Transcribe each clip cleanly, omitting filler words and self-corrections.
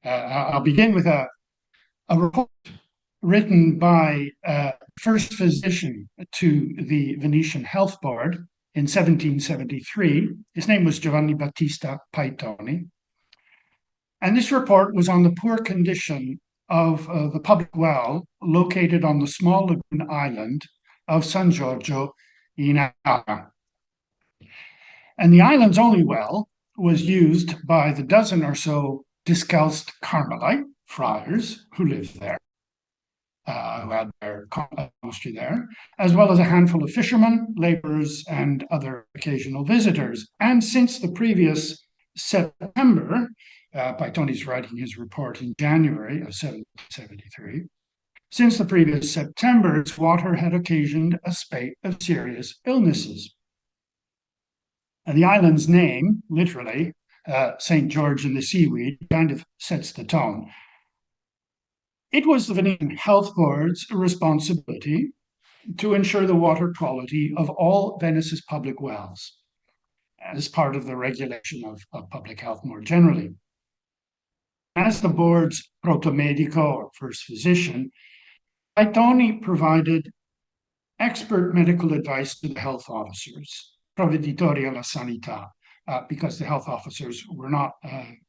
I'll begin with a report written by first physician to the Venetian Health Board in 1773. His name was Giovanni Battista Paitoni. And this report was on the poor condition of the public well located on the small lagoon island of San Giorgio in Alla. And the island's only well was used by the dozen or so discalced Carmelite friars who lived there, who had their monastery there, as well as a handful of fishermen, laborers, and other occasional visitors. And since the previous September, Paitoni's writing his report in January of 1773, since the previous September, its water had occasioned a spate of serious illnesses. And the island's name, literally, St. George and the Seaweed, kind of sets the tone. It was the Venetian Health Board's responsibility to ensure the water quality of all Venice's public wells as part of the regulation of public health more generally. As the board's protomedico, or first physician, Paitoni provided expert medical advice to the health officers, Provveditori alla sanità, because the health officers were not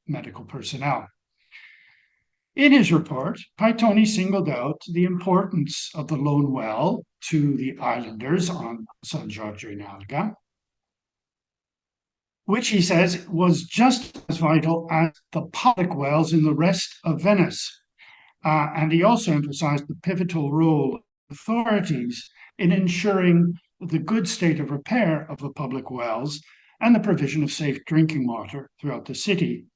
medical personnel. In his report, Paitoni singled out the importance of the lone well to the islanders on San Giorgio in Alga, which he says was just as vital as the public wells in the rest of Venice. And he also emphasized the pivotal role of authorities in ensuring the good state of repair of the public wells and the provision of safe drinking water throughout the city.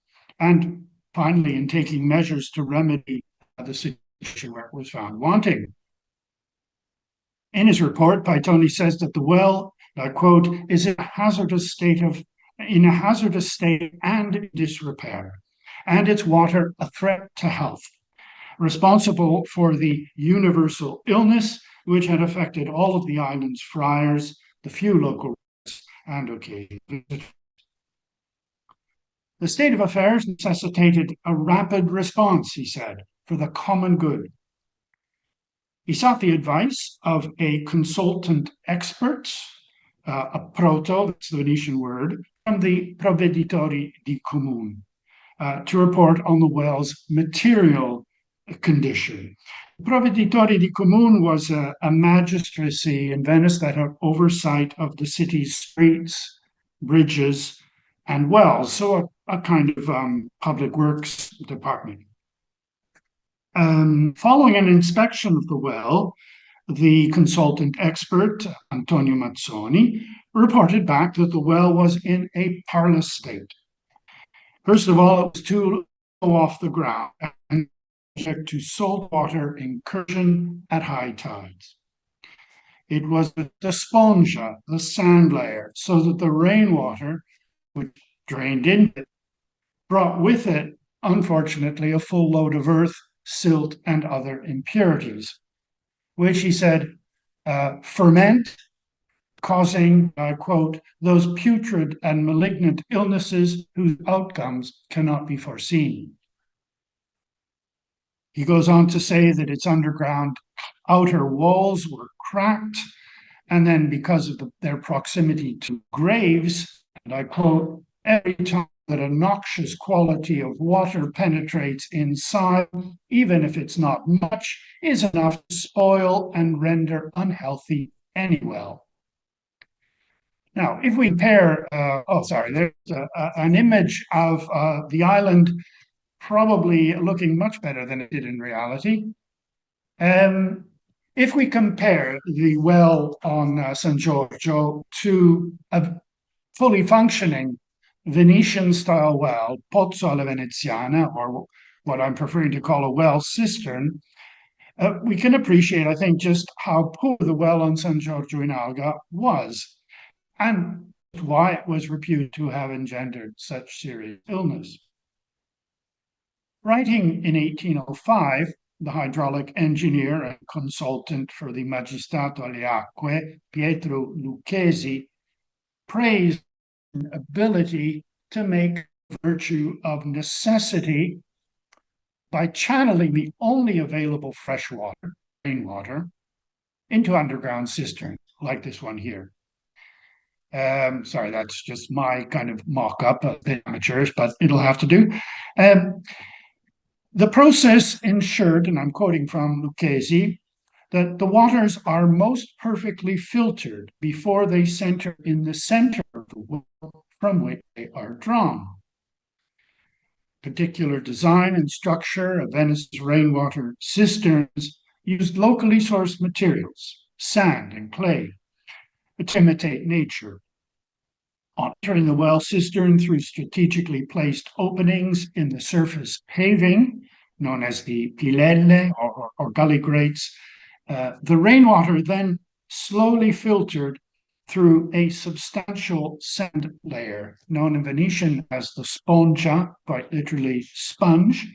And finally, in taking measures to remedy the situation where it was found wanting. In his report, Paitoni says that the well, I quote, is in a hazardous state and disrepair, and its water a threat to health, responsible for the universal illness which had affected all of the island's friars, the few local and occasional visitors. The state of affairs necessitated a rapid response, he said, for the common good. He sought the advice of a consultant expert, a proto, that's the Venetian word, from the Provveditori di Comune, to report on the well's material condition. Provveditori di Comune was a magistracy in Venice that had oversight of the city's streets, bridges, and wells, so a kind of public works department. Following an inspection of the well, the consultant expert, Antonio Mazzoni, reported back that the well was in a parlous state. First of all, it was too low off the ground and subject to saltwater incursion at high tides. It was the spongia, the sand layer, so that the rainwater, which drained into it, brought with it, unfortunately, a full load of earth, silt, and other impurities, which he said ferment, causing, I quote, those putrid and malignant illnesses whose outcomes cannot be foreseen. He goes on to say that its underground outer walls were cracked, and then because of their proximity to graves, and I quote, every time that a noxious quality of water penetrates inside, even if it's not much, is enough to spoil and render unhealthy any well. Now, if we compare, there's an image of the island probably looking much better than it did in reality. If we compare the well on San Giorgio to a fully functioning Venetian-style well, pozzo alla veneziana, or what I'm preferring to call a well cistern, we can appreciate, I think, just how poor the well on San Giorgio in Alga was, and why it was reputed to have engendered such serious illness. Writing in 1805, the hydraulic engineer and consultant for the Magistrato alle Acque, Pietro Lucchesi, praised ability to make virtue of necessity by channeling the only available fresh water, rainwater, into underground cisterns, like this one here. Sorry, that's just my kind of mock-up, a bit amateurish, but it'll have to do. The process ensured, and I'm quoting from Lucchesi, that the waters are most perfectly filtered before they center in the center of the well from which they are drawn. Particular design and structure of Venice's rainwater cisterns used locally sourced materials, sand and clay, to imitate nature. Entering the well cistern through strategically placed openings in the surface paving, known as the pilelle or gully grates, the rainwater then slowly filtered through a substantial sand layer, known in Venetian as the spongia, quite literally sponge,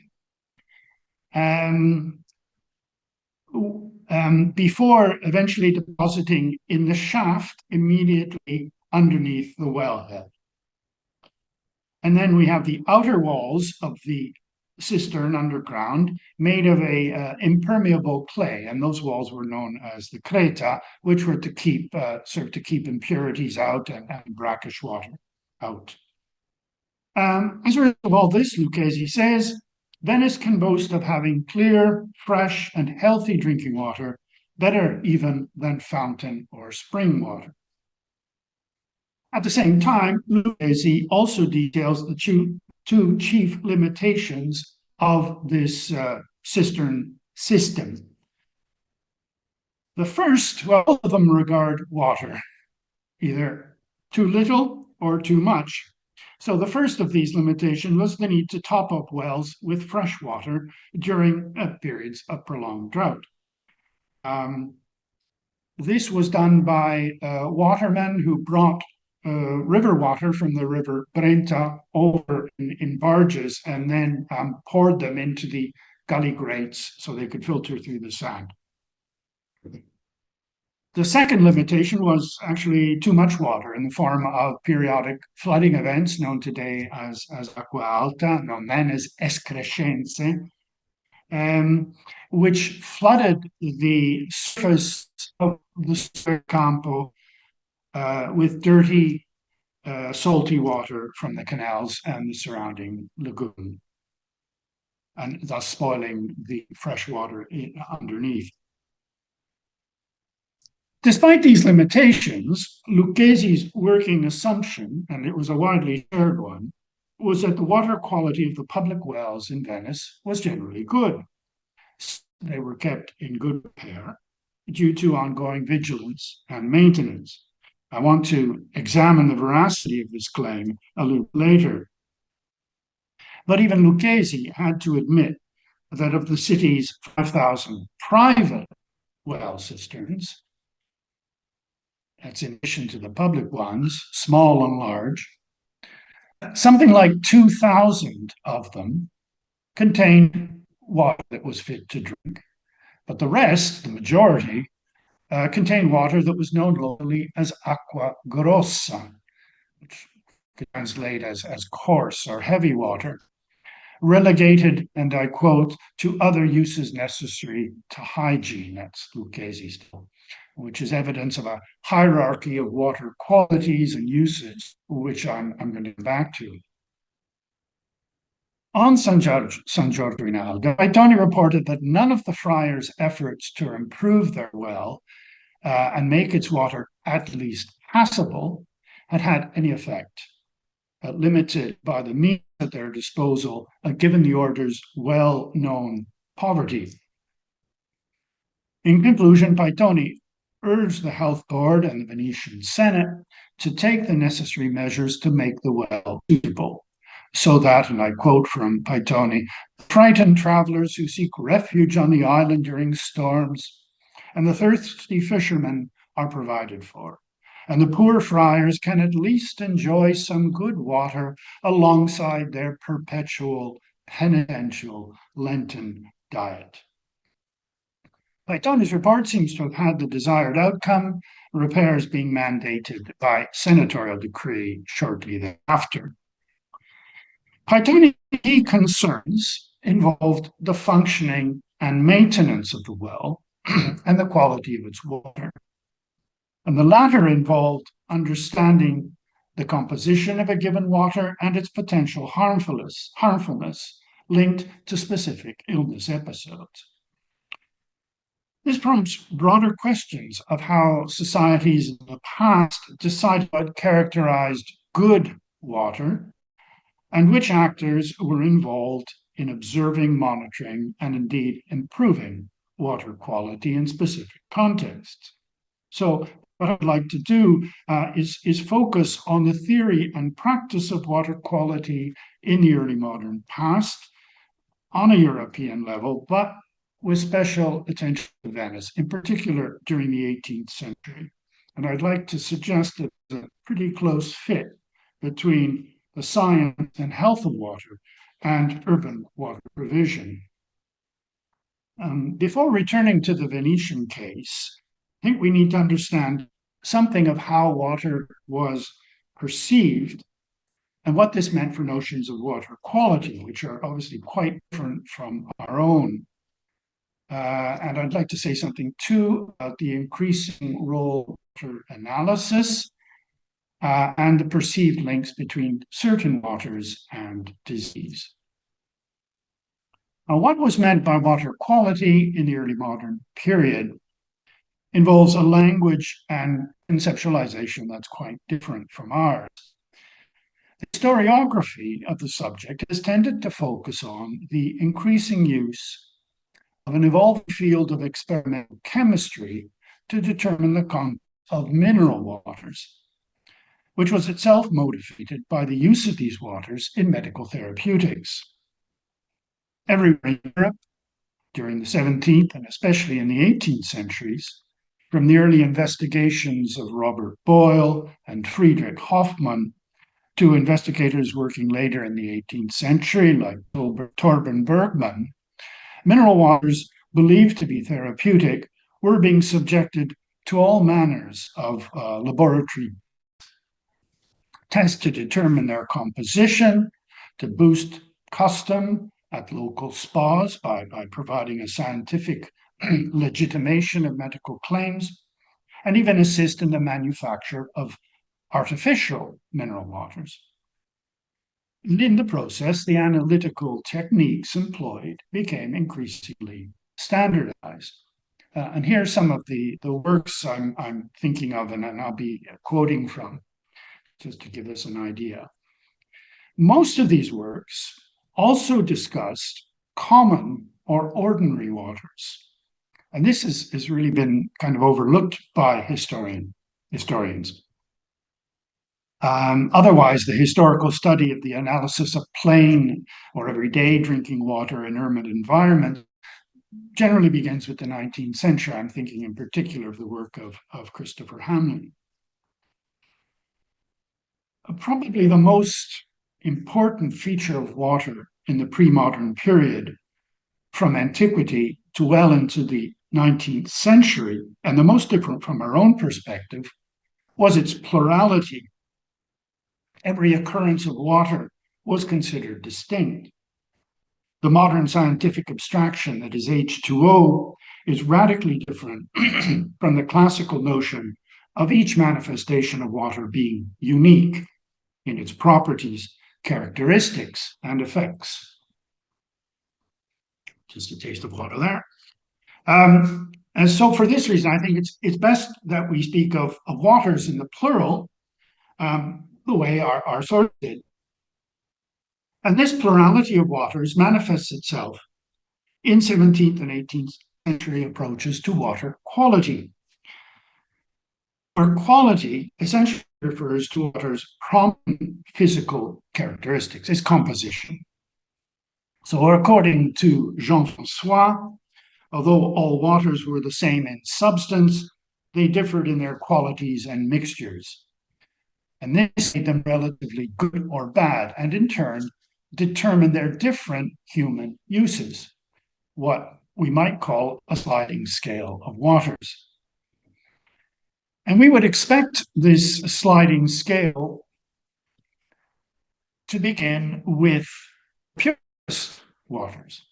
before eventually depositing in the shaft immediately underneath the wellhead. And then we have the outer walls of the cistern underground made of a impermeable clay, and those walls were known as the creta, which were to keep impurities out and brackish water out. As a result of all this, Lucchesi says, Venice can boast of having clear, fresh, and healthy drinking water, better even than fountain or spring water. At the same time, Lucchesi also details the two chief limitations of this cistern system. The first, well, all of them regard water, either too little or too much. So the first of these limitations was the need to top up wells with fresh water during periods of prolonged drought. This was done by watermen who brought river water from the river Brenta over in barges and then poured them into the gully grates so they could filter through the sand. The second limitation was actually too much water in the form of periodic flooding events known today as acqua alta, known then as escrescenze, which flooded the surface of the campo with dirty, salty water from the canals and the surrounding lagoon, and thus spoiling the fresh water underneath. Despite these limitations, Lucchesi's working assumption, and it was a widely shared one, was that the water quality of the public wells in Venice was generally good. They were kept in good repair due to ongoing vigilance and maintenance. I want to examine the veracity of this claim a little later. But even Lucchesi had to admit that of the city's 5,000 private well cisterns, that's in addition to the public ones, small and large, something like 2,000 of them contained water that was fit to drink. But the rest, the majority, contained water that was known locally as acqua grossa, which could translate as coarse or heavy water, relegated, and I quote, to other uses necessary to hygiene, that's Lucchesi still, which is evidence of a hierarchy of water qualities and uses, which I'm going to come back to. On San Giorgio in Alga, Paitoni reported that none of the friars' efforts to improve their well and make its water at least passable had any effect, limited by the means at their disposal, given the order's well-known poverty. In conclusion, Paitoni urged the Health Board and the Venetian Senate to take the necessary measures to make the well suitable, so that, and I quote from Paitoni, frightened travelers who seek refuge on the island during storms and the thirsty fishermen are provided for, and the poor friars can at least enjoy some good water alongside their perpetual penitential Lenten diet. Paitoni's report seems to have had the desired outcome, repairs being mandated by senatorial decree shortly thereafter. Paitoni's key concerns involved the functioning and maintenance of the well and the quality of its water. And the latter involved understanding the composition of a given water and its potential harmfulness linked to specific illness episodes. This prompts broader questions of how societies in the past decided what characterized good water and which actors were involved in observing, monitoring, and indeed improving water quality in specific contexts. So what I'd like to do is focus on the theory and practice of water quality in the early modern past on a European level, but with special attention to Venice, in particular during the 18th century. And I'd like to suggest that there's a pretty close fit between the science and health of water and urban water provision. Before returning to the Venetian case, I think we need to understand something of how water was perceived and what this meant for notions of water quality, which are obviously quite different from our own. And I'd like to say something too about the increasing role of water analysis and the perceived links between certain waters and disease. Now, what was meant by water quality in the early modern period involves a language and conceptualization that's quite different from ours. The historiography of the subject has tended to focus on the increasing use of an evolving field of experimental chemistry to determine the content of mineral waters, which was itself motivated by the use of these waters in medical therapeutics. Everywhere in Europe, during the 17th and especially in the 18th centuries, from the early investigations of Robert Boyle and Friedrich Hoffmann to investigators working later in the 18th century like Torben Bergman, mineral waters believed to be therapeutic were being subjected to all manners of laboratory tests to determine their composition, to boost custom at local spas by providing a scientific legitimation of medical claims, and even assist in the manufacture of artificial mineral waters. And in the process, the analytical techniques employed became increasingly standardized. And here are some of the works I'm thinking of and I'll be quoting from, just to give us an idea. Most of these works also discussed common or ordinary waters. And this has really been kind of overlooked by historians. Otherwise, the historical study of the analysis of plain or everyday drinking water in urban environments generally begins with the 19th century. I'm thinking in particular of the work of Christopher Hamlin. Probably the most important feature of water in the pre-modern period from antiquity to well into the 19th century, and the most different from our own perspective, was its plurality. Every occurrence of water was considered distinct. The modern scientific abstraction that is H2O is radically different from the classical notion of each manifestation of water being unique in its properties, characteristics, and effects. Just a taste of water there. And so for this reason, I think it's best that we speak of waters in the plural, the way our source did. And this plurality of waters manifests itself in 17th and 18th century approaches to water quality. Where quality essentially refers to water's prominent physical characteristics, its composition. So according to Jean-François, although all waters were the same in substance, they differed in their qualities and mixtures. And this made them relatively good or bad, and in turn determined their different human uses, what we might call a sliding scale of waters. And we would expect this sliding scale to begin with purest waters.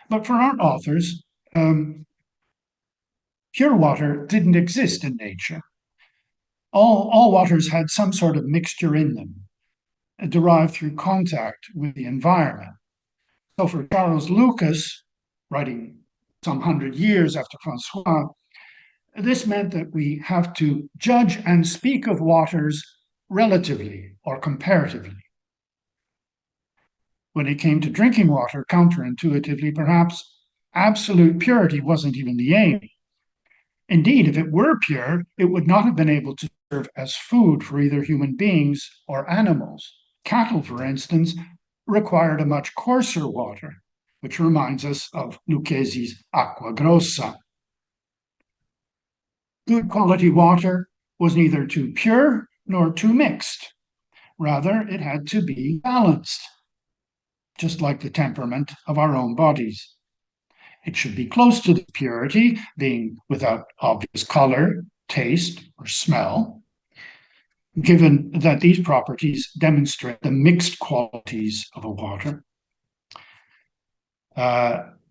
But for our authors, pure water didn't exist in nature. All waters had some sort of mixture in them, derived through contact with the environment. So for Charles Lucas, writing some 100 years after Francois, this meant that we have to judge and speak of waters relatively or comparatively. When it came to drinking water, counterintuitively, perhaps absolute purity wasn't even the aim. Indeed, if it were pure, it would not have been able to serve as food for either human beings or animals. Cattle, for instance, required a much coarser water, which reminds us of Lucchesi's acqua grossa. Good quality water was neither too pure nor too mixed. Rather, it had to be balanced, just like the temperament of our own bodies. It should be close to the purity, being without obvious color, taste, or smell, given that these properties demonstrate the mixed qualities of a water.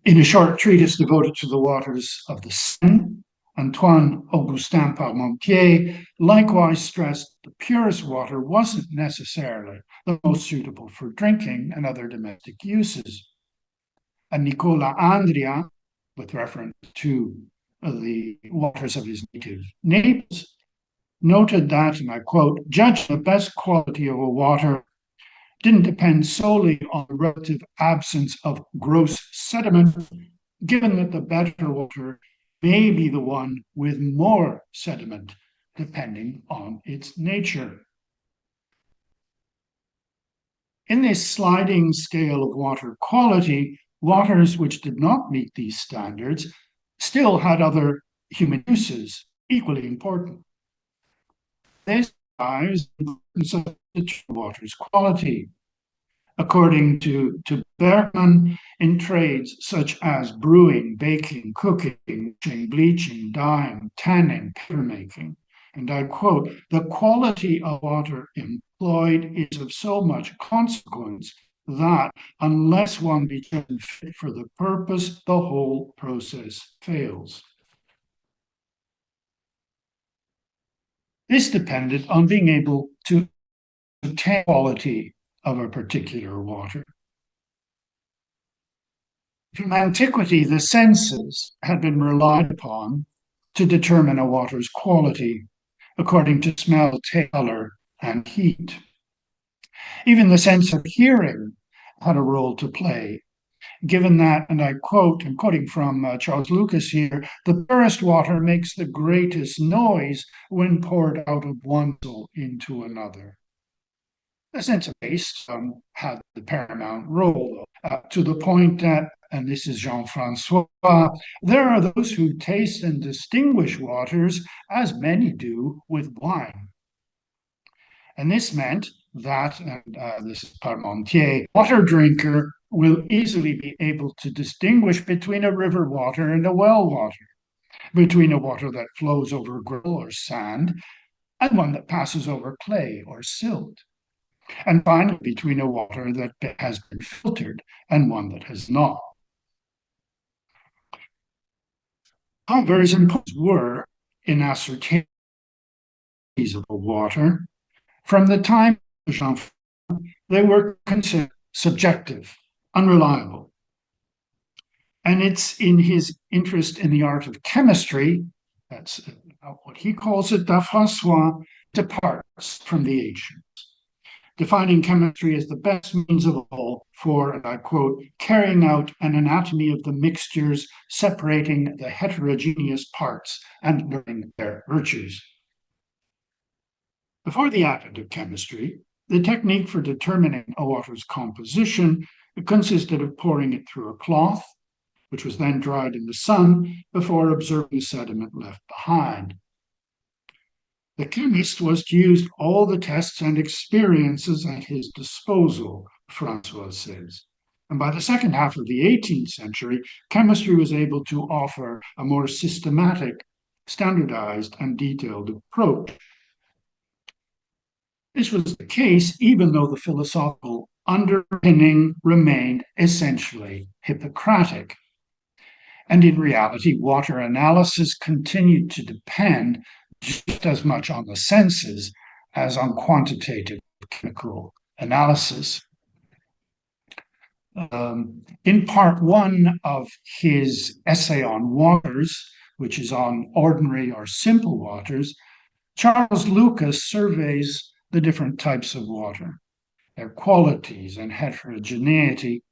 In a short treatise devoted to the waters of the Seine, Antoine Augustin Parmentier likewise stressed the purest water wasn't necessarily the most suitable for drinking and other domestic uses. And Nicola Andria, with reference to the waters of his native Naples, noted that, and I quote, judging the best quality of a water didn't depend solely on the relative absence of gross sediment, given that the better water may be the one with more sediment, depending on its nature. In this sliding scale of water quality, waters which did not meet these standards still had other human uses equally important. This drives the importance of the water's quality. According to Bergman, in trades such as brewing, baking, cooking, bleaching, dyeing, tanning, paper making, and I quote, the quality of water employed is of so much consequence that unless one be chosen fit for the purpose, the whole process fails. This depended on being able to obtain quality of a particular water. From antiquity, the senses had been relied upon to determine a water's quality according to smell, taste, color, and heat. Even the sense of hearing had a role to play, given that, and I quote, I'm quoting from Charles Lucas here, the purest water makes the greatest noise when poured out of one vessel into another. The sense of taste had the paramount role, to the point that, and this is Jean-Francois, there are those who taste and distinguish waters as many do with wine. And this meant that, and this is Parmentier, water drinker will easily be able to distinguish between a river water and a well water, between a water that flows over gravel or sand and one that passes over clay or silt. And finally, between a water that has been filtered and one that has not. How very important were in ascertaining of a water, from the time of Jean, they were considered subjective, unreliable. And it's in his interest in the art of chemistry, that's what he calls it, that Francois departs from the ancients, defining chemistry as the best means of all for, and I quote, carrying out an anatomy of the mixtures, separating the heterogeneous parts and learning their virtues. Before the advent of chemistry, the technique for determining a water's composition consisted of pouring it through a cloth, which was then dried in the sun before observing the sediment left behind. The chemist was to use all the tests and experiences at his disposal, Francois says. And by the second half of the 18th century, chemistry was able to offer a more systematic, standardized, and detailed approach. This was the case even though the philosophical underpinning remained essentially Hippocratic. And in reality, water analysis continued to depend just as much on the senses as on quantitative chemical analysis. In part one of his essay on waters, which is on ordinary or simple waters, Charles Lucas surveys the different types of water, their qualities and heterogeneity,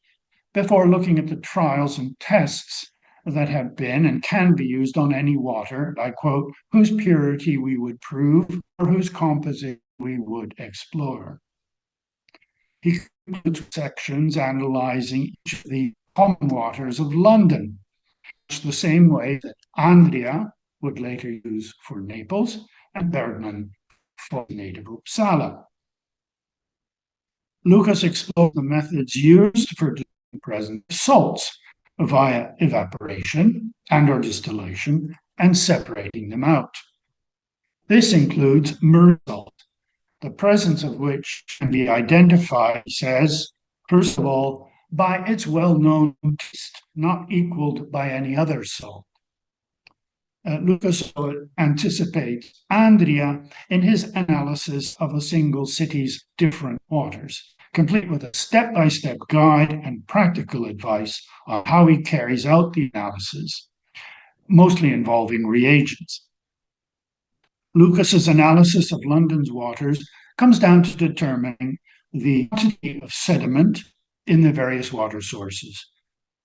before looking at the trials and tests that have been and can be used on any water, I quote, whose purity we would prove or whose composition we would explore. He concludes sections analyzing each of the common waters of London, much the same way that Andrea would later use for Naples and Bergman for native Uppsala. Lucas explored the methods used for present salts via evaporation and or distillation and separating them out. This includes mercury salt, the presence of which can be identified, he says, first of all, by its well-known taste, not equaled by any other salt. Lucas anticipates Andrea in his analysis of a single city's different waters, complete with a step-by-step guide and practical advice on how he carries out the analysis, mostly involving reagents. Lucas's analysis of London's waters comes down to determining the quantity of sediment in the various water sources,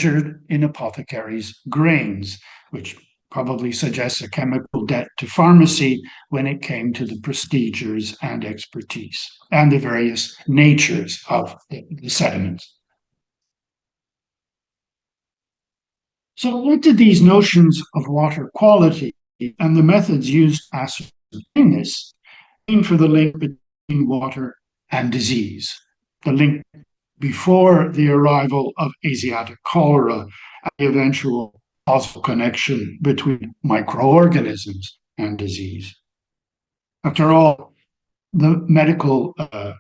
measured in apothecaries' grains, which probably suggests a chemical debt to pharmacy when it came to the procedures and expertise and the various natures of the sediments. So what did these notions of water quality and the methods used to ascertain this mean for the link between water and disease, the link before the arrival of Asiatic cholera and the eventual causal connection between microorganisms and disease? After all, the medical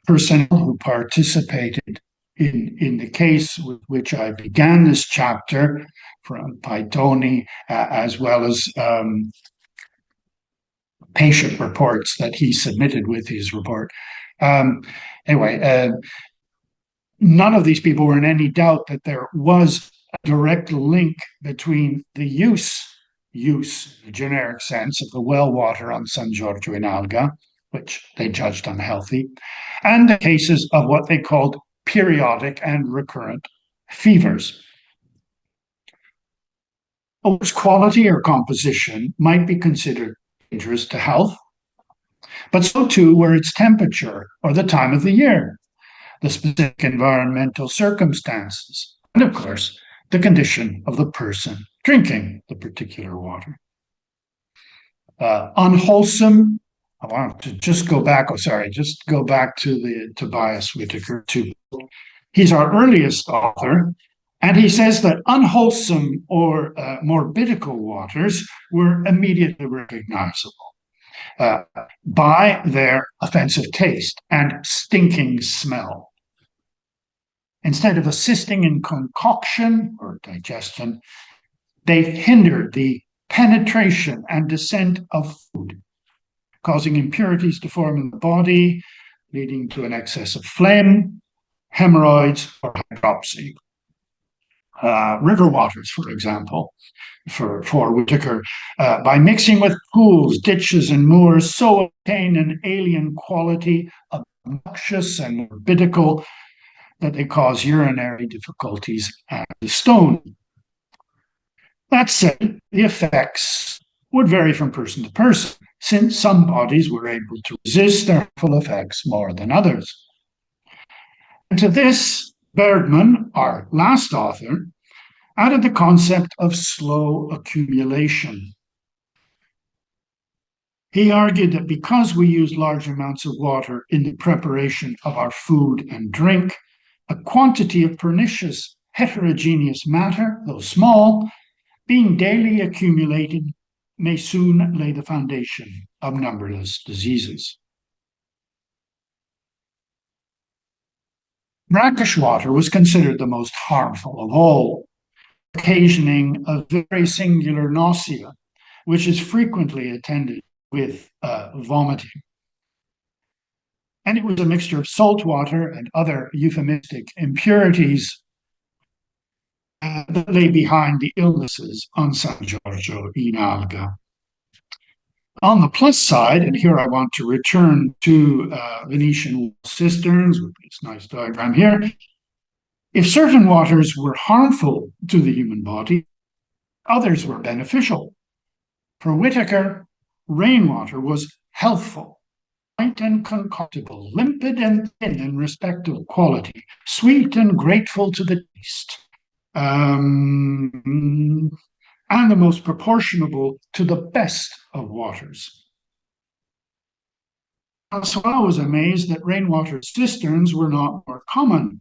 personnel who participated in the case with which I began this chapter, from Paitoni, as well as patient reports that he submitted with his report. Anyway, none of these people were in any doubt that there was a direct link between the use, the generic sense of the well water on San Giorgio in Alga, which they judged unhealthy, and the cases of what they called periodic and recurrent fevers. Water's quality or composition might be considered dangerous to health, but so too were its temperature or the time of the year, the specific environmental circumstances, and of course, the condition of the person drinking the particular water. Unwholesome, I want to just go back, go back to the Tobias Whitaker too. He's our earliest author, and he says that unwholesome or morbidical waters were immediately recognizable by their offensive taste and stinking smell. Instead of assisting in concoction or digestion, they hindered the penetration and descent of food, causing impurities to form in the body, leading to an excess of phlegm, hemorrhoids, or hydropsy. River waters, for example, for Whitaker, by mixing with pools, ditches, and moors, so obtain an alien quality, obnoxious and morbidical, that they cause urinary difficulties and the stone. That said, the effects would vary from person to person, since some bodies were able to resist their harmful effects more than others. And to this, Bergman, our last author, added the concept of slow accumulation. He argued that because we use large amounts of water in the preparation of our food and drink, a quantity of pernicious heterogeneous matter, though small, being daily accumulated, may soon lay the foundation of numberless diseases. Brackish water was considered the most harmful of all, occasioning a very singular nausea, which is frequently attended with vomiting. And it was a mixture of salt water and other euphemistic impurities that lay behind the illnesses on San Giorgio in Alga. On the plus side, and here I want to return to Venetian cisterns with this nice diagram here. If certain waters were harmful to the human body, others were beneficial. For Whitaker, rainwater was healthful, light and concoctable, limpid and thin in respect of quality, sweet and grateful to the taste, and the most proportionable to the best of waters. So I was amazed that rainwater cisterns were not more common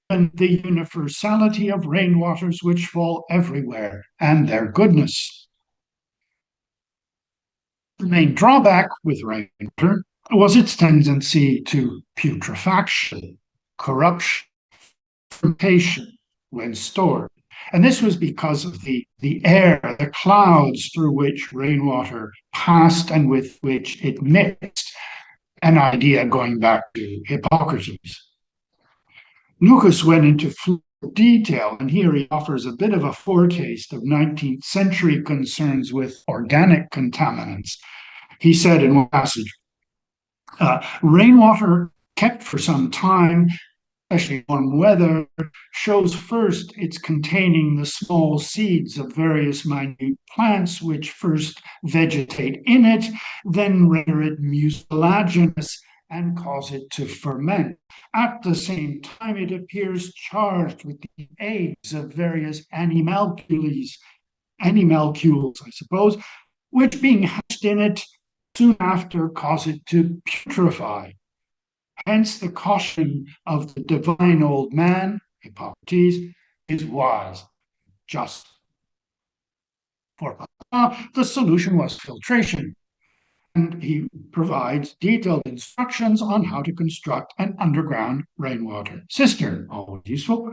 than the universality of rainwaters which fall everywhere and their goodness. The main drawback with rainwater was its tendency to putrefaction, corruption, fermentation when stored. And this was because of the air, the clouds through which rainwater passed and with which it mixed, an idea going back to Hippocrates. Lucas went into detail, and here he offers a bit of a foretaste of 19th century concerns with organic contaminants. He said in one passage, rainwater kept for some time, especially warm weather, shows first it's containing the small seeds of various minute plants which first vegetate in it, then render it mucilaginous and cause it to ferment. At the same time, it appears charged with the eggs of various animalcules, I suppose, which being hatched in it soon after cause it to putrefy. Hence the caution of the divine old man, Hippocrates, is wise, just. For the solution was filtration, and he provides detailed instructions on how to construct an underground rainwater cistern, always useful,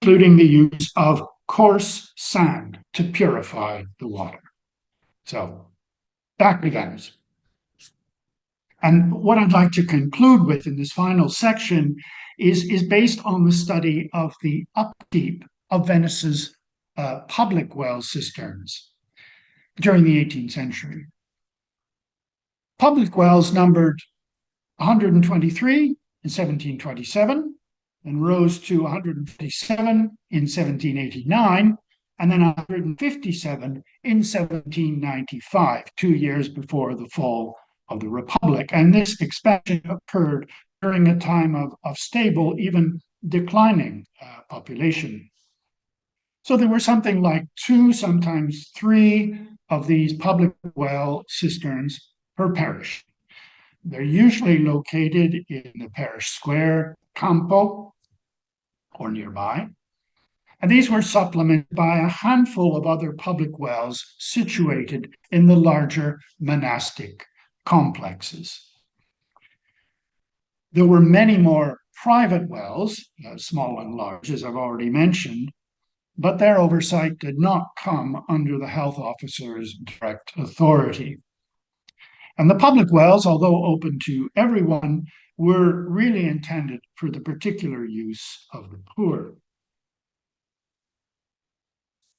including the use of coarse sand to purify the water. So, back to Venice. And what I'd like to conclude with in this final section is based on the study of the upkeep of Venice's public well cisterns during the 18th century. Public wells numbered 123 in 1727 and rose to 157 in 1789 and then 157 in 1795, 2 years before the fall of the Republic. And this expansion occurred during a time of stable, even declining population. So there were something like 2, sometimes 3 of these public well cisterns per parish. They're usually located in the parish square, Campo, or nearby. And these were supplemented by a handful of other public wells situated in the larger monastic complexes. There were many more private wells, small and large, as I've already mentioned, but their oversight did not come under the health officer's direct authority. And the public wells, although open to everyone, were really intended for the particular use of the poor.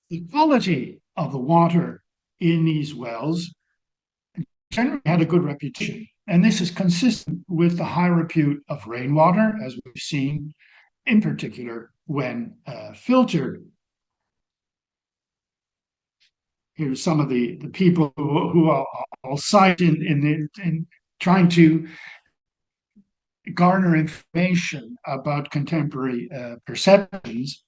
The quality of the water in these wells generally had a good reputation, and this is consistent with the high repute of rainwater, as we've seen, in particular when filtered. Here's some of the people who I'll cite in trying to garner information about contemporary perceptions.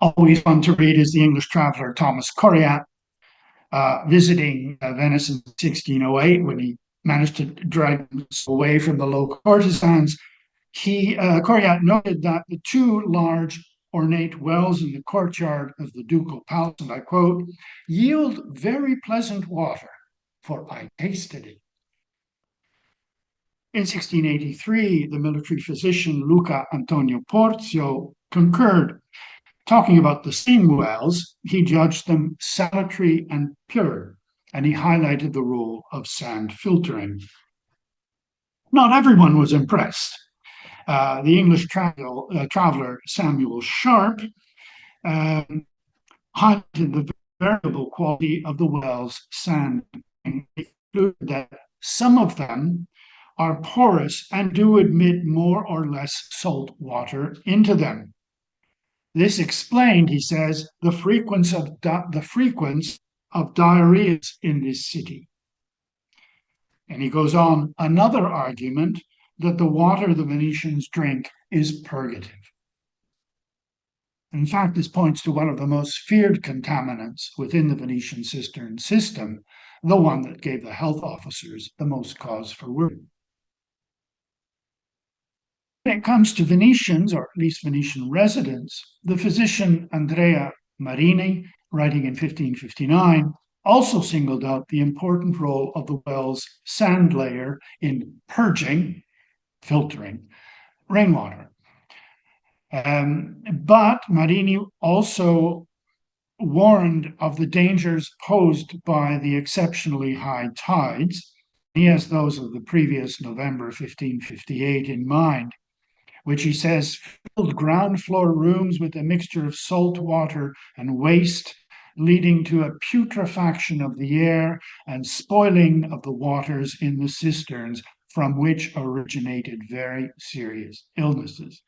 Always fun to read is the English traveler Thomas Coriat, visiting Venice in 1608 when he managed to drag away from the local courtesans. Coriat noted that the 2 large ornate wells in the courtyard of the ducal palace, and I quote, yield very pleasant water, for I tasted it. In 1683, the military physician Luca Antonio Porzio concurred. Talking about the same wells, he judged them salutary and pure, and he highlighted the role of sand filtering. Not everyone was impressed. The English traveler Samuel Sharp highlighted the variable quality of the well's sand, and concluded that some of them are porous and do admit more or less salt water into them. This explained, he says, the frequency of diarrhea in this city. And he goes on, another argument that the water the Venetians drink is purgative. In fact, this points to one of the most feared contaminants within the Venetian cistern system, the one that gave the health officers the most cause for worry. When it comes to Venetians, or at least Venetian residents, the physician Andrea Marini, writing in 1559, also singled out the important role of the well's sand layer in purging, filtering, rainwater. But Marini also warned of the dangers posed by the exceptionally high tides. He has those of the previous November 1558 in mind, which he says filled ground floor rooms with a mixture of salt water and waste, leading to a putrefaction of the air and spoiling of the waters in the cisterns, from which originated very serious illnesses.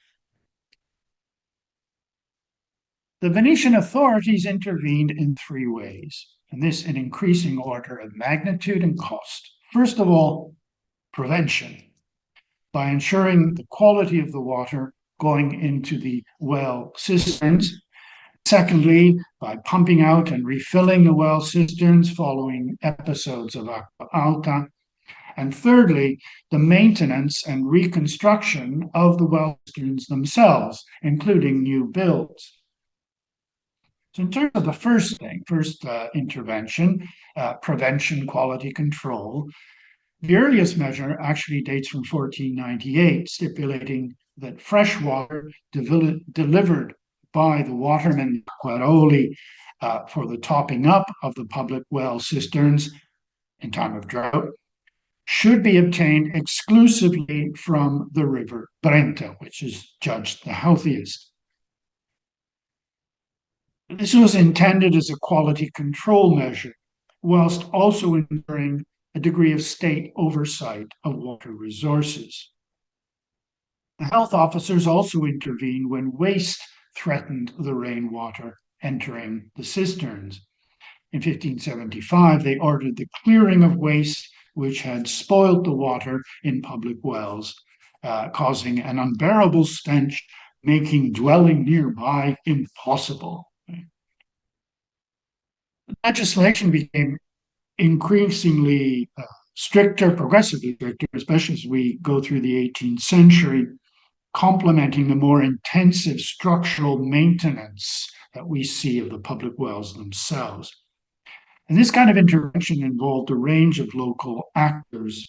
The Venetian authorities intervened in three ways, and this in increasing order of magnitude and cost. First of all, prevention, by ensuring the quality of the water going into the well cisterns. Secondly, by pumping out and refilling the well cisterns following episodes of acqua alta. And thirdly, the maintenance and reconstruction of the well cisterns themselves, including new builds. So in terms of the first intervention, prevention, quality control, the earliest measure actually dates from 1498, stipulating that fresh water delivered by the watermen Acquaroli for the topping up of the public well cisterns in time of drought should be obtained exclusively from the river Brenta, which is judged the healthiest. This was intended as a quality control measure, whilst also ensuring a degree of state oversight of water resources. The health officers also intervened when waste threatened the rainwater entering the cisterns. In 1575, they ordered the clearing of waste which had spoiled the water in public wells, causing an unbearable stench, making dwelling nearby impossible. Legislation became increasingly stricter, progressively stricter, especially as we go through the 18th century, complementing the more intensive structural maintenance that we see of the public wells themselves. And this kind of intervention involved a range of local actors.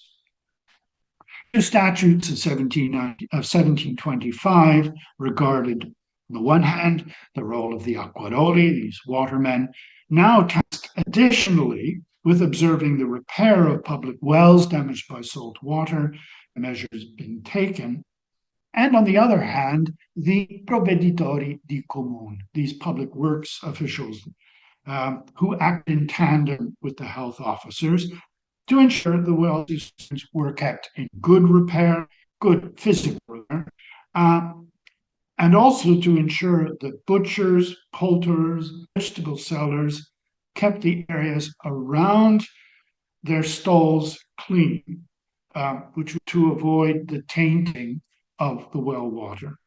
The statutes of 1725 regarded, on the one hand, the role of the Acquaroli, these watermen, now tasked additionally with observing the repair of public wells damaged by salt water, measures being taken. And on the other hand, the Provveditori di Comune, these public works officials who act in tandem with the health officers to ensure the well systems were kept in good repair, good physical repair, and also to ensure that butchers, poulterers, vegetable sellers kept the areas around their stalls clean, which to avoid the tainting of the well water.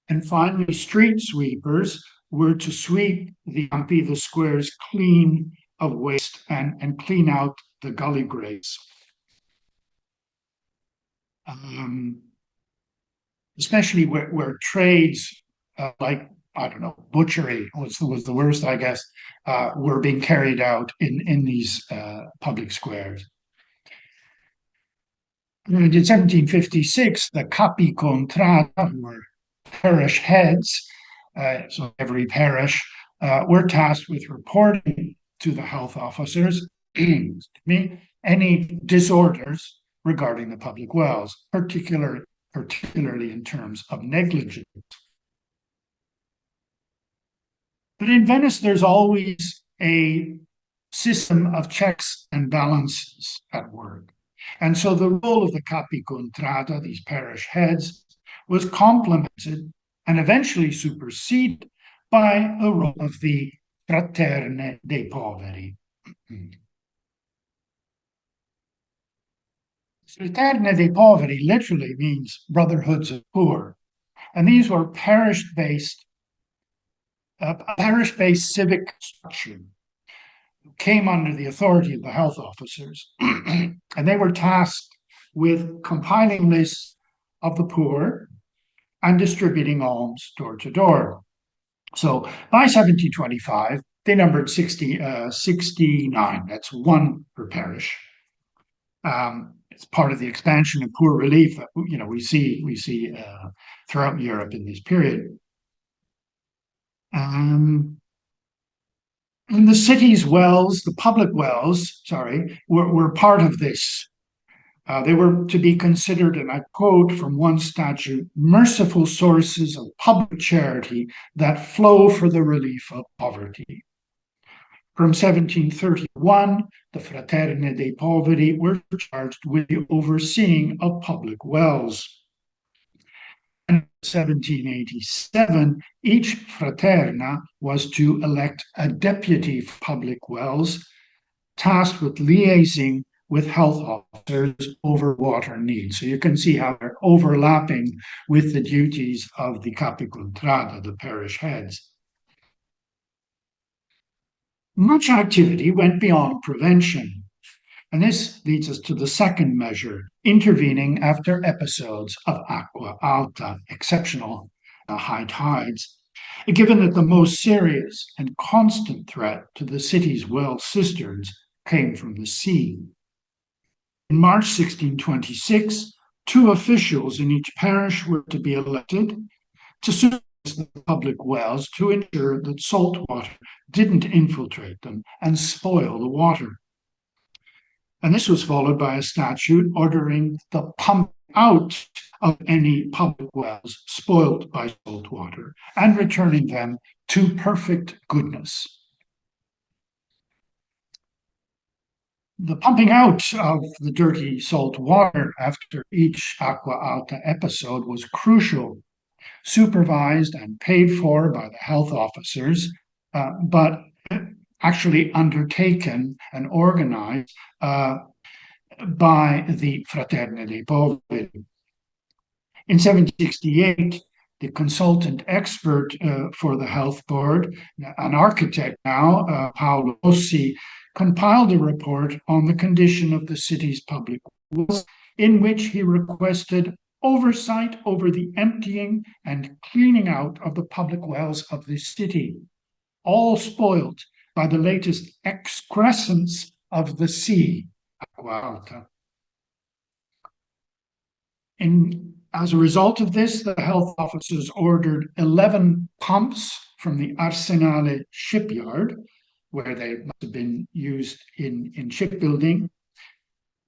And finally, street sweepers were to sweep the squares clean of waste and clean out the gully grates. Especially where trades like, I don't know, butchery was the worst, I guess, were being carried out in these public squares. And in 1756, the capi contrada, who were parish heads, so every parish, were tasked with reporting to the health officers any disorders regarding the public wells, particularly in terms of negligence. But in Venice, there's always a system of checks and balances at work. And so the role of the capi contrada, these parish heads, was complemented and eventually superseded by a role of the fraterne dei poveri. Fraterne dei poveri literally means brotherhoods of poor. And these were parish-based civic structure came under the authority of the health officers, and they were tasked with compiling lists of the poor and distributing alms door to door. So by 1725, they numbered 69. That's one per parish. It's part of the expansion of poor relief that we see throughout Europe in this period. And the city's wells, the public wells, were part of this. They were to be considered, and I quote from one statute, merciful sources of public charity that flow for the relief of poverty. From 1731, the Fraterne dei Poveri were charged with the overseeing of public wells. In 1787, each fraterna was to elect a deputy for public wells, tasked with liaising with health officers over water needs. So you can see how they're overlapping with the duties of the capi contrada, the parish heads. Much activity went beyond prevention. And this leads us to the second measure, intervening after episodes of acqua alta, exceptional high tides. Given that the most serious and constant threat to the city's well cisterns came from the sea. In March 1626, 2 officials in each parish were to be elected to supervise the public wells to ensure that salt water didn't infiltrate them and spoil the water. And this was followed by a statute ordering the pump out of any public wells spoiled by salt water and returning them to perfect goodness. The pumping out of the dirty salt water after each acqua alta episode was crucial, supervised and paid for by the health officers, but actually undertaken and organized by the Fraterne dei Poveri. In 1768, the consultant expert for the health board, an architect now, Paolo Rossi, compiled a report on the condition of the city's public wells, in which he requested oversight over the emptying and cleaning out of the public wells of the city, all spoiled by the latest excrescence of the sea, acqua alta. As a result of this, the health officers ordered 11 pumps from the Arsenale shipyard, where they must have been used in shipbuilding,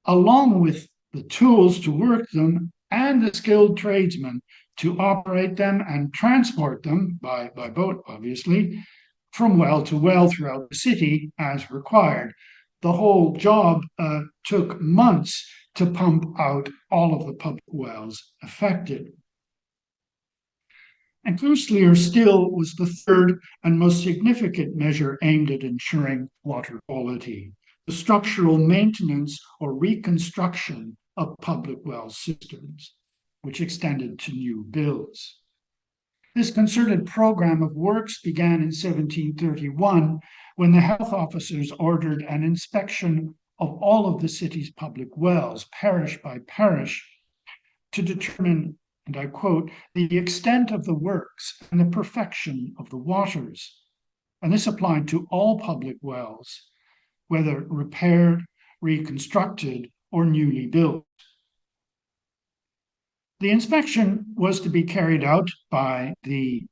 along with the tools to work them and the skilled tradesmen to operate them and transport them by boat, obviously, from well to well throughout the city as required. The whole job took months to pump out all of the public wells affected. And costlier still was the third and most significant measure aimed at ensuring water quality, the structural maintenance or reconstruction of public well cisterns, which extended to new builds. This concerted program of works began in 1731 when the health officers ordered an inspection of all of the city's public wells, parish by parish, to determine, and I quote, the extent of the works and the perfection of the waters. And this applied to all public wells, whether repaired, reconstructed, or newly built. The inspection was to be carried out by the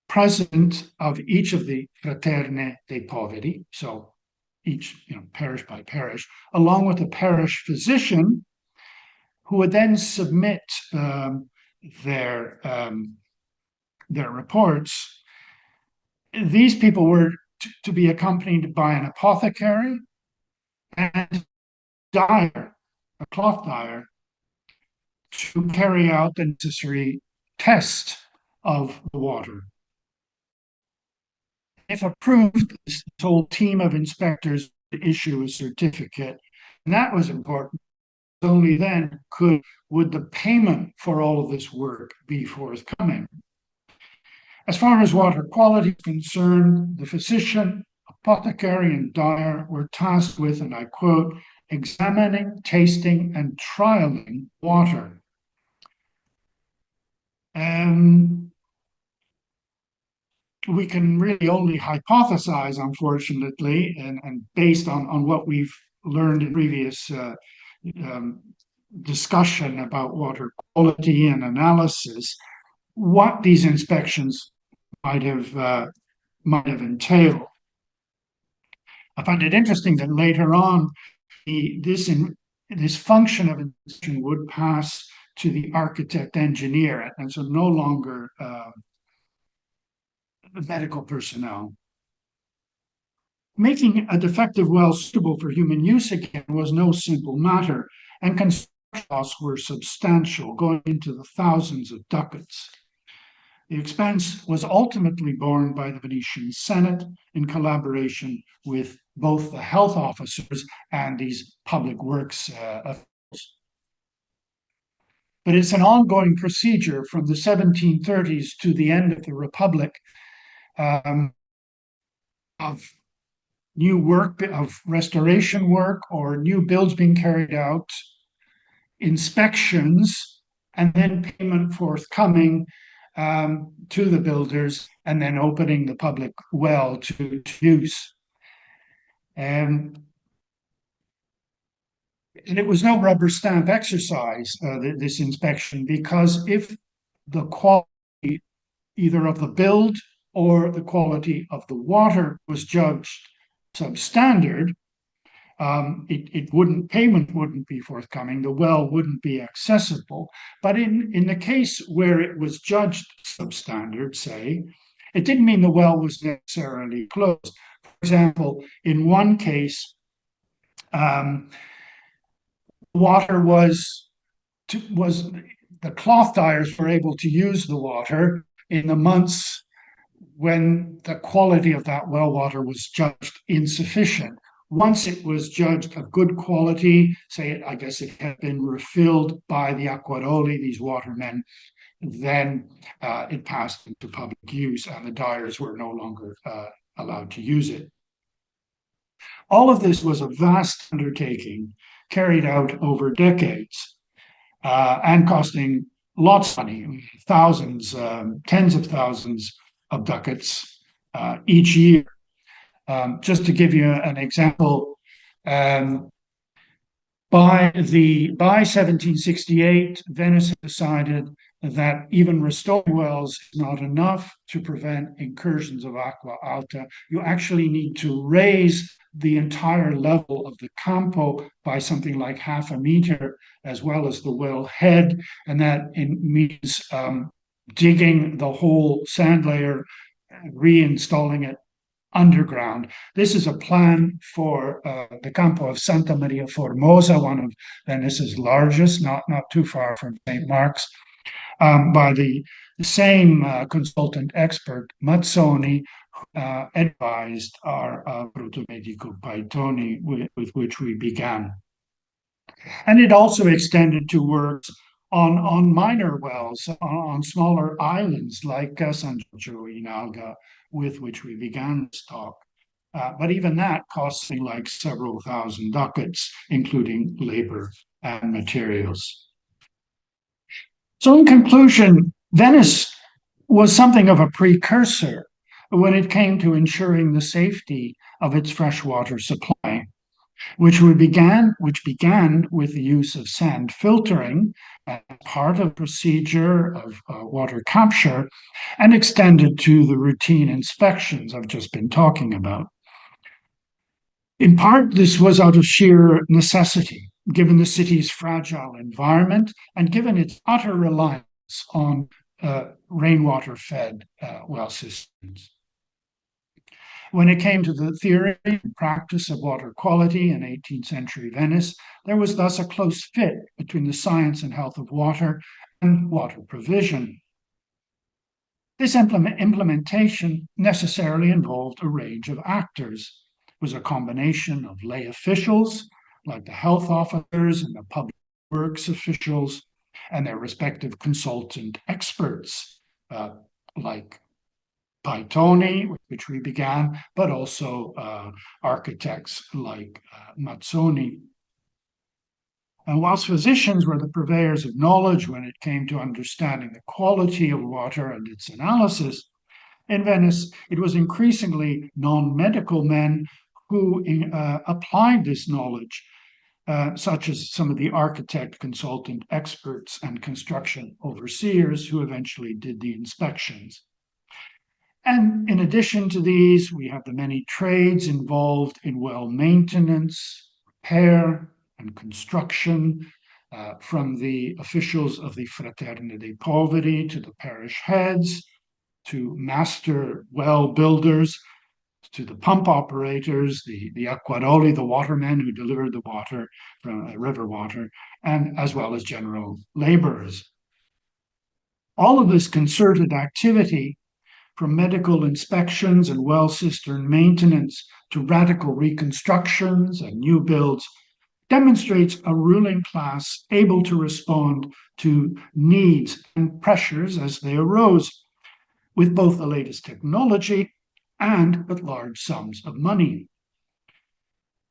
president of each of the Fraterne dei Poveri, so each, parish by parish, along with a parish physician, who would then submit their reports. These people were to be accompanied by an apothecary and dyer, a cloth dyer, to carry out the necessary test of the water. If approved, this whole team of inspectors would issue a certificate, and that was important. Only then would the payment for all of this work be forthcoming. As far as water quality is concerned, the physician, apothecary, and dyer were tasked with, and I quote, examining, tasting, and trialing water. We can really only hypothesize, unfortunately, and based on what we've learned in previous discussion about water quality and analysis, what these inspections might have entailed. I find it interesting that later on, this function of inspection would pass to the architect engineer, and so no longer medical personnel. Making a defective well suitable for human use again was no simple matter, and construction costs were substantial, going into the thousands of ducats. The expense was ultimately borne by the Venetian Senate in collaboration with both the health officers and these public works officials. But it's an ongoing procedure from the 1730s to the end of the Republic of new work, of restoration work, or new builds being carried out, inspections, and then payment forthcoming to the builders, and then opening the public well to use. And it was no rubber stamp exercise, this inspection, because if the quality either of the build or the quality of the water was judged substandard, payment wouldn't be forthcoming, the well wouldn't be accessible. But in the case where it was judged substandard, say, it didn't mean the well was necessarily closed. For example, in one case, water the cloth dyers were able to use the water in the months when the quality of that well water was judged insufficient. Once it was judged of good quality, say, I guess it had been refilled by the acquaroli, these watermen, then it passed into public use and the dyers were no longer allowed to use it. All of this was a vast undertaking carried out over decades and costing lots of money, thousands, tens of thousands of ducats each year. Just to give you an example, by 1768, Venice decided that even restoring wells is not enough to prevent incursions of acqua alta. You actually need to raise the entire level of the campo by something like 0.5 meter, as well as the well head, and that means digging the whole sand layer, reinstalling it underground. This is a plan for the Campo of Santa Maria Formosa, one of Venice's largest, not too far from St. Mark's, by the same consultant expert, Mazzoni, advised our Protomedico Paitoni, with which we began. And it also extended to works on minor wells, on smaller islands like San Giorgio in Alga, with which we began this talk. But even that costs me like several thousand ducats, including labor and materials. So in conclusion, Venice was something of a precursor when it came to ensuring the safety of its freshwater supply. which began with the use of sand filtering as part of procedure of water capture and extended to the routine inspections I've just been talking about. In part, this was out of sheer necessity, given the city's fragile environment and given its utter reliance on rainwater-fed well systems. When it came to the theory and practice of water quality in 18th century Venice, there was thus a close fit between the science and health of water and water provision. This implementation necessarily involved a range of actors. It was a combination of lay officials, like the health officers and the public works officials, and their respective consultant experts, like Paitoni, with which we began, but also architects like Mazzoni. And whilst physicians were the purveyors of knowledge when it came to understanding the quality of water and its analysis, in Venice, it was increasingly non-medical men who applied this knowledge, such as some of the architect consultant experts and construction overseers who eventually did the inspections. And in addition to these, we have the many trades involved in well maintenance, repair, and construction, from the officials of the Fraternity dei Poveri to the parish heads, to master well builders, to the pump operators, the acquaroli, the watermen who delivered the water from river water, and as well as general laborers. All of this concerted activity, from medical inspections and well cistern maintenance to radical reconstructions and new builds, demonstrates a ruling class able to respond to needs and pressures as they arose, with both the latest technology and with large sums of money.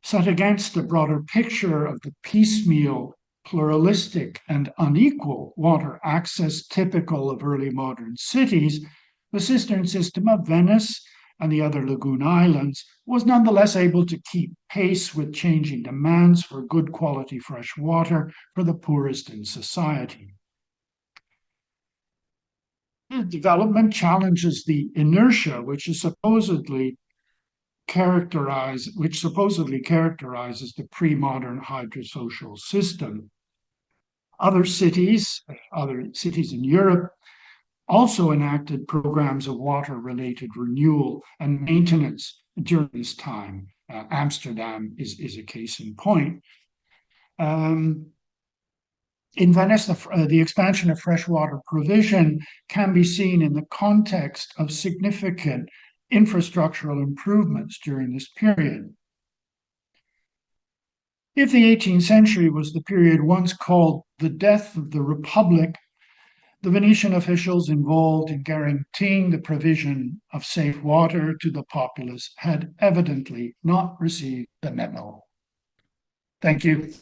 Set against the broader picture of the piecemeal, pluralistic, and unequal water access typical of early modern cities, the cistern system of Venice and the other lagoon islands was nonetheless able to keep pace with changing demands for good quality fresh water for the poorest in society. The development challenges the inertia which supposedly characterizes the pre-modern hydrosocial system. Other cities in Europe also enacted programs of water-related renewal and maintenance during this time. Amsterdam is a case in point. In Venice, the expansion of freshwater provision can be seen in the context of significant infrastructural improvements during this period. If the 18th century was the period once called the death of the Republic, the Venetian officials involved in guaranteeing the provision of safe water to the populace had evidently not received the memo. Thank you.